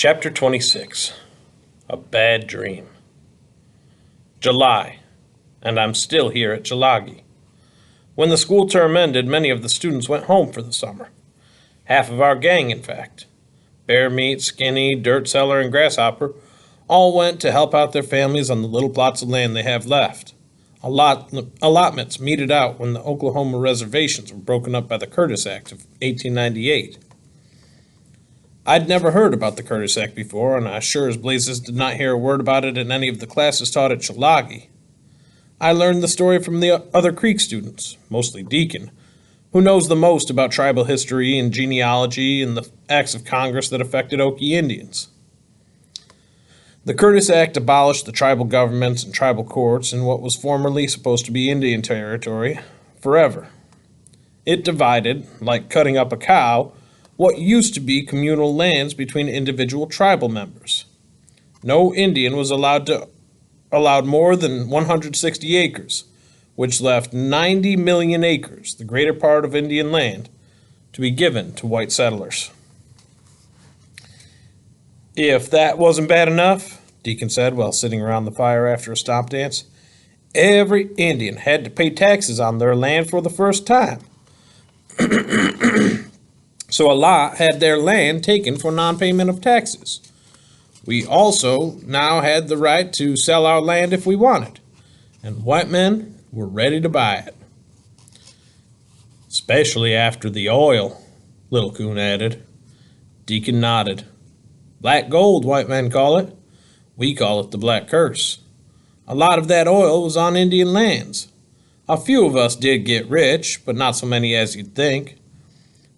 Chapter 26. A Bad Dream. July, and I'm still here at Tulagi. When the school term ended, many of the students went home for the summer. Half of our gang, in fact. Bear Meat, Skinny, Dirt Seller, and Grasshopper all went to help out their families on the little plots of land they have left. Allotments meted out when the Oklahoma reservations were broken up by the Curtis Act of 1898. I'd never heard about the Curtis Act before, and I sure as blazes did not hear a word about it in any of the classes taught at Tulagi. I learned the story from the other Creek students, mostly Deacon, who knows the most about tribal history and genealogy and the acts of Congress that affected Okie Indians. The Curtis Act abolished the tribal governments and tribal courts in what was formerly supposed to be Indian territory forever. It divided, like cutting up a cow, what used to be communal lands between individual tribal members. No Indian was allowed more than 160 acres, which left 90 million acres, the greater part of Indian land, to be given to white settlers. If that wasn't bad enough, Deacon said while sitting around the fire after a stomp dance, every Indian had to pay taxes on their land for the first time. So a lot had their land taken for non-payment of taxes. We also now had the right to sell our land if we wanted, and white men were ready to buy it. Especially after the oil, Little Coon added. Deacon nodded. Black gold, white men call it. We call it the Black Curse. A lot of that oil was on Indian lands. A few of us did get rich, but not so many as you'd think.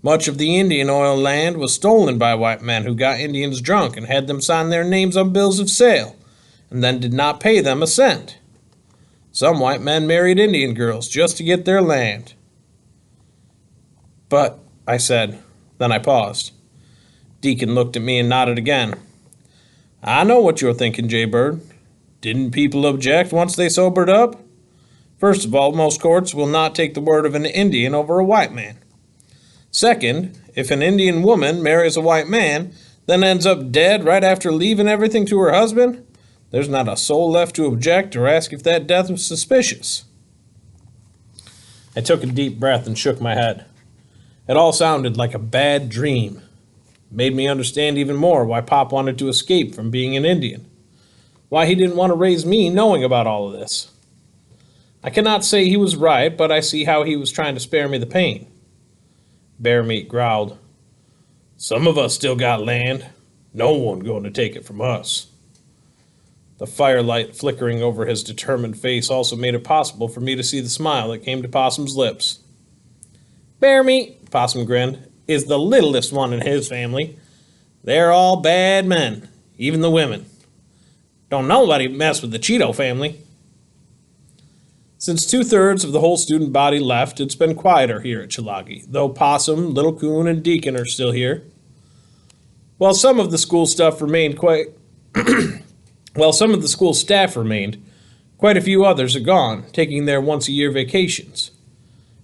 Much of the Indian oil land was stolen by white men who got Indians drunk and had them sign their names on bills of sale, and then did not pay them a cent. Some white men married Indian girls just to get their land. But, I said, then I paused. Deacon looked at me and nodded again. I know what you're thinking, Jaybird. Didn't people object once they sobered up? First of all, most courts will not take the word of an Indian over a white man. Second, if an Indian woman marries a white man, then ends up dead right after leaving everything to her husband, there's not a soul left to object or ask if that death was suspicious. I took a deep breath and shook my head. It all sounded like a bad dream. It made me understand even more why Pop wanted to escape from being an Indian. Why he didn't want to raise me knowing about all of this. I cannot say he was right, but I see how he was trying to spare me the pain. Bear Meat growled. Some of us still got land. No one going to take it from us. The firelight flickering over his determined face also made it possible for me to see the smile that came to Possum's lips. Bear Meat, Possum grinned, is the littlest one in his family. They're all bad men, even the women. Don't nobody mess with the Cheeto family. Since 2/3 of the whole student body left, it's been quieter here at Tulagi, though Possum, Little Coon, and Deacon are still here. While some of the school staff remained, quite a few others are gone, taking their once-a-year vacations.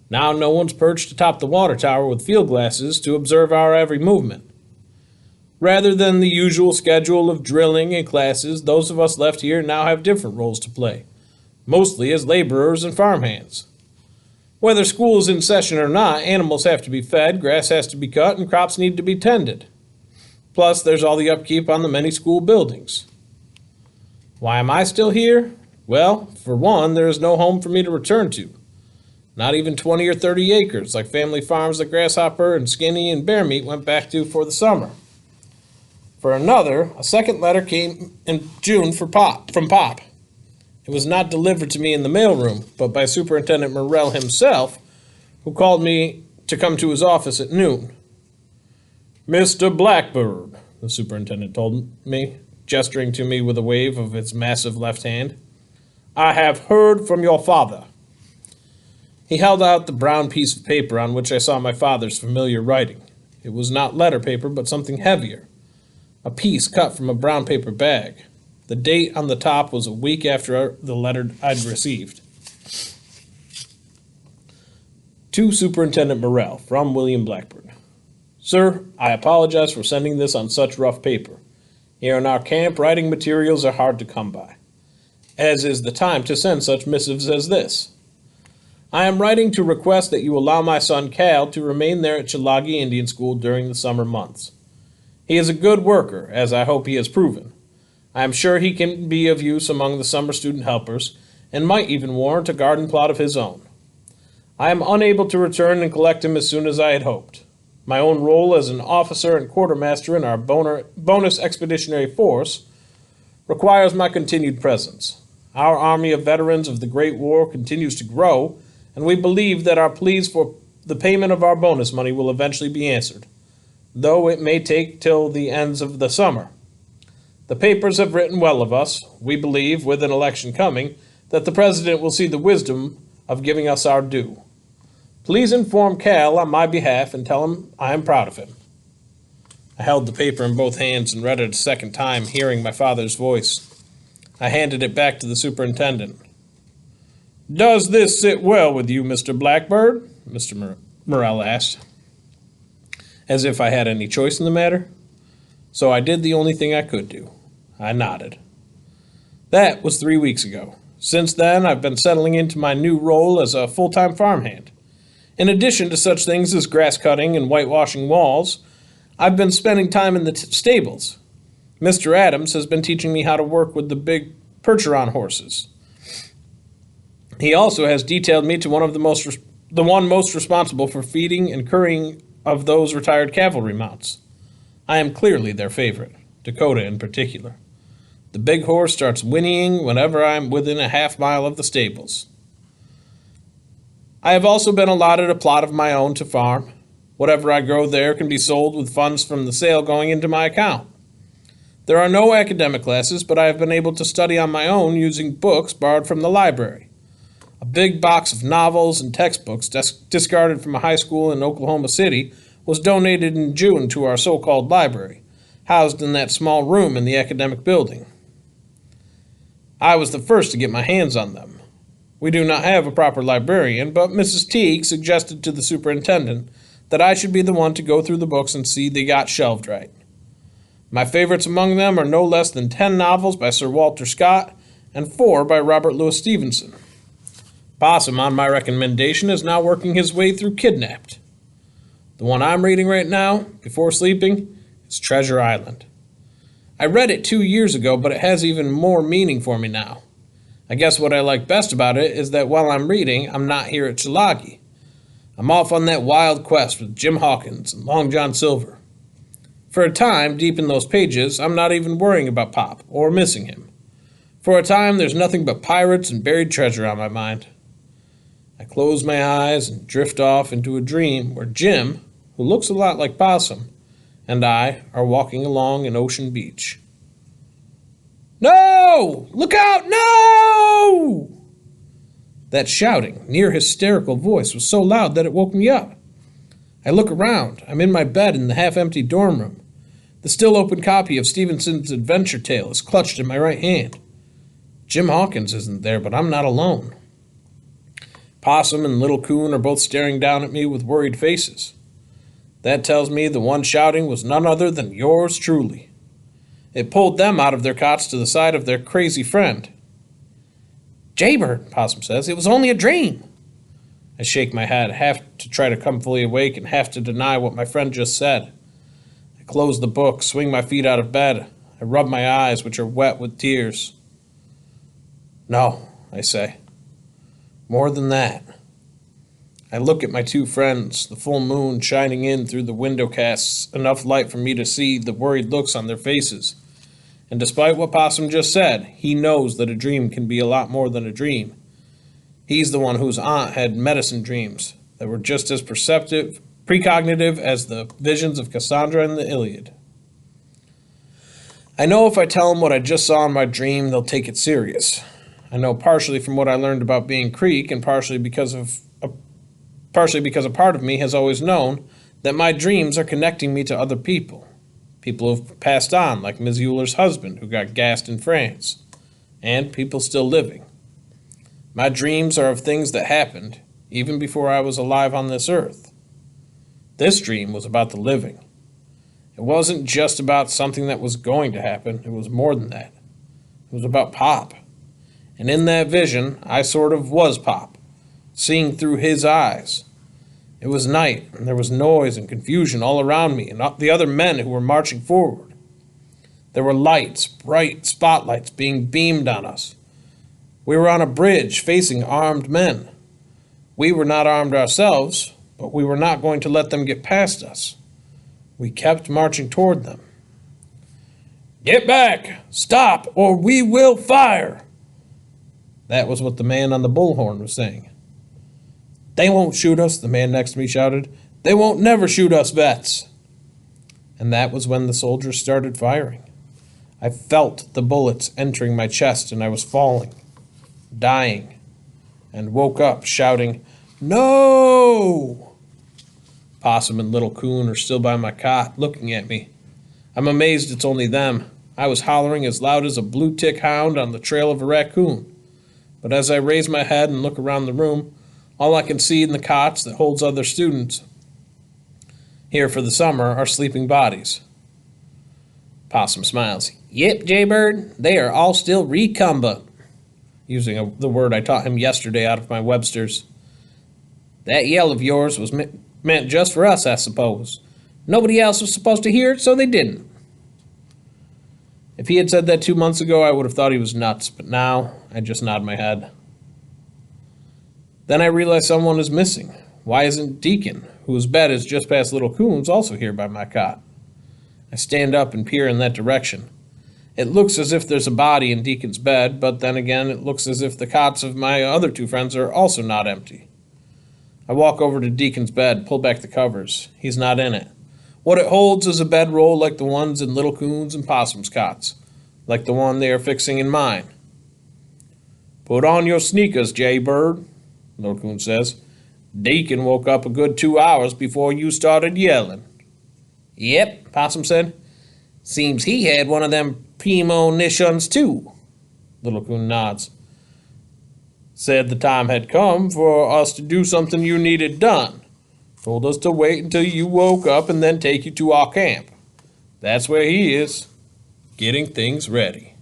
Now no one's perched atop the water tower with field glasses to observe our every movement. Rather than the usual schedule of drilling and classes, those of us left here now have different roles to play. Mostly as laborers and farmhands. Whether school is in session or not, animals have to be fed, grass has to be cut, and crops need to be tended. Plus, there's all the upkeep on the many school buildings. Why am I still here? Well, for one, there is no home for me to return to. Not even 20 or 30 acres, like family farms that Grasshopper and Skinny and Bear Meat went back to for the summer. For another, a second letter came in June from Pop. It was not delivered to me in the mailroom, but by Superintendent Morrell himself, who called me to come to his office at noon. Mr. Blackbird, the superintendent told me, gesturing to me with a wave of its massive left hand. I have heard from your father. He held out the brown piece of paper on which I saw my father's familiar writing. It was not letter paper, but something heavier. A piece cut from a brown paper bag. The date on the top was a week after the letter I'd received. To Superintendent Morrell, from William Blackburn. Sir, I apologize for sending this on such rough paper. Here in our camp, writing materials are hard to come by, as is the time to send such missives as this. I am writing to request that you allow my son Cal to remain there at Chilagi Indian School during the summer months. He is a good worker, as I hope he has proven. I am sure he can be of use among the summer student helpers, and might even warrant a garden plot of his own. I am unable to return and collect him as soon as I had hoped. My own role as an officer and quartermaster in our bonus expeditionary force requires my continued presence. Our army of veterans of the Great War continues to grow, and we believe that our pleas for the payment of our bonus money will eventually be answered, though it may take till the ends of the summer. The papers have written well of us. We believe, with an election coming, that the President will see the wisdom of giving us our due. Please inform Cal on my behalf and tell him I am proud of him. I held the paper in both hands and read it a second time, hearing my father's voice. I handed it back to the superintendent. "Does this sit well with you, Mr. Blackbird?" Mr. Morrell asked, as if I had any choice in the matter. So I did the only thing I could do. I nodded. That was 3 weeks ago. Since then, I've been settling into my new role as a full-time farmhand. In addition to such things as grass cutting and whitewashing walls, I've been spending time in the stables. Mr. Adams has been teaching me how to work with the big Percheron horses. He also has detailed me to the one most responsible for feeding and currying of those retired cavalry mounts. I am clearly their favorite, Dakota in particular. The big horse starts whinnying whenever I am within a half mile of the stables. I have also been allotted a plot of my own to farm. Whatever I grow there can be sold with funds from the sale going into my account. There are no academic classes, but I have been able to study on my own using books borrowed from the library. A big box of novels and textbooks discarded from a high school in Oklahoma City was donated in June to our so-called library, housed in that small room in the academic building. I was the first to get my hands on them. We do not have a proper librarian, but Mrs. Teague suggested to the superintendent that I should be the one to go through the books and see they got shelved right. My favorites among them are no less than 10 novels by Sir Walter Scott and 4 by Robert Louis Stevenson. Possum, on my recommendation, is now working his way through Kidnapped. The one I'm reading right now, before sleeping, is Treasure Island. I read it 2 years ago, but it has even more meaning for me now. I guess what I like best about it is that while I'm reading, I'm not here at Chilagi. I'm off on that wild quest with Jim Hawkins and Long John Silver. For a time, deep in those pages, I'm not even worrying about Pop or missing him. For a time, there's nothing but pirates and buried treasure on my mind. I close my eyes and drift off into a dream where Jim, who looks a lot like Possum, and I are walking along an ocean beach. "No! Look out! No!" That shouting, near hysterical voice was so loud that it woke me up. I look around. I'm in my bed in the half-empty dorm room. The still-open copy of Stevenson's adventure tale is clutched in my right hand. Jim Hawkins isn't there, but I'm not alone. Possum and Little Coon are both staring down at me with worried faces. That tells me the one shouting was none other than yours truly. It pulled them out of their cots to the side of their crazy friend. "Jaybird," Possum says, "it was only a dream." I shake my head, half to try to come fully awake and half to deny what my friend just said. I close the book, swing my feet out of bed. I rub my eyes, which are wet with tears. "No," I say. "More than that." I look at my two friends, the full moon shining in through the window casts enough light for me to see the worried looks on their faces. And despite what Possum just said, he knows that a dream can be a lot more than a dream. He's the one whose aunt had medicine dreams that were just as precognitive as the visions of Cassandra in the Iliad. I know if I tell them what I just saw in my dream, they'll take it serious. I know partially from what I learned about being Creek and partially because a part of me has always known that my dreams are connecting me to other people. People who've passed on, like Ms. Euler's husband, who got gassed in France, and people still living. My dreams are of things that happened, even before I was alive on this earth. This dream was about the living. It wasn't just about something that was going to happen, it was more than that. It was about Pop. And in that vision, I sort of was Pop, seeing through his eyes. It was night, and there was noise and confusion all around me and the other men who were marching forward. There were lights, bright spotlights being beamed on us. We were on a bridge facing armed men. We were not armed ourselves, but we were not going to let them get past us. We kept marching toward them. "Get back! Stop, or we will fire!" That was what the man on the bullhorn was saying. "They won't shoot us," the man next to me shouted. "They won't never shoot us vets." And that was when the soldiers started firing. I felt the bullets entering my chest and I was falling, dying, and woke up shouting, "No!" Possum and Little Coon are still by my cot, looking at me. I'm amazed it's only them. I was hollering as loud as a blue tick hound on the trail of a raccoon. But as I raise my head and look around the room, all I can see in the cots that holds other students here for the summer are sleeping bodies. Possum smiles. "Yep, Jaybird, they are all still recumbent," using the word I taught him yesterday out of my Webster's. "That yell of yours was meant just for us, I suppose. Nobody else was supposed to hear it, so they didn't." If he had said that 2 months ago, I would have thought he was nuts, but now I just nod my head. Then I realize someone is missing. Why isn't Deacon, whose bed is just past Little Coon's, also here by my cot? I stand up and peer in that direction. It looks as if there's a body in Deacon's bed, but then again it looks as if the cots of my other two friends are also not empty. I walk over to Deacon's bed, pull back the covers. He's not in it. What it holds is a bedroll like the ones in Little Coon's and Possum's cots, like the one they are fixing in mine. "Put on your sneakers, Jaybird," Little Coon says. "Deacon woke up a good 2 hours before you started yelling." "Yep," Possum said. "Seems he had one of them premonitions too." Little Coon nods. "Said the time had come for us to do something you needed done. Told us to wait until you woke up and then take you to our camp. That's where he is, getting things ready."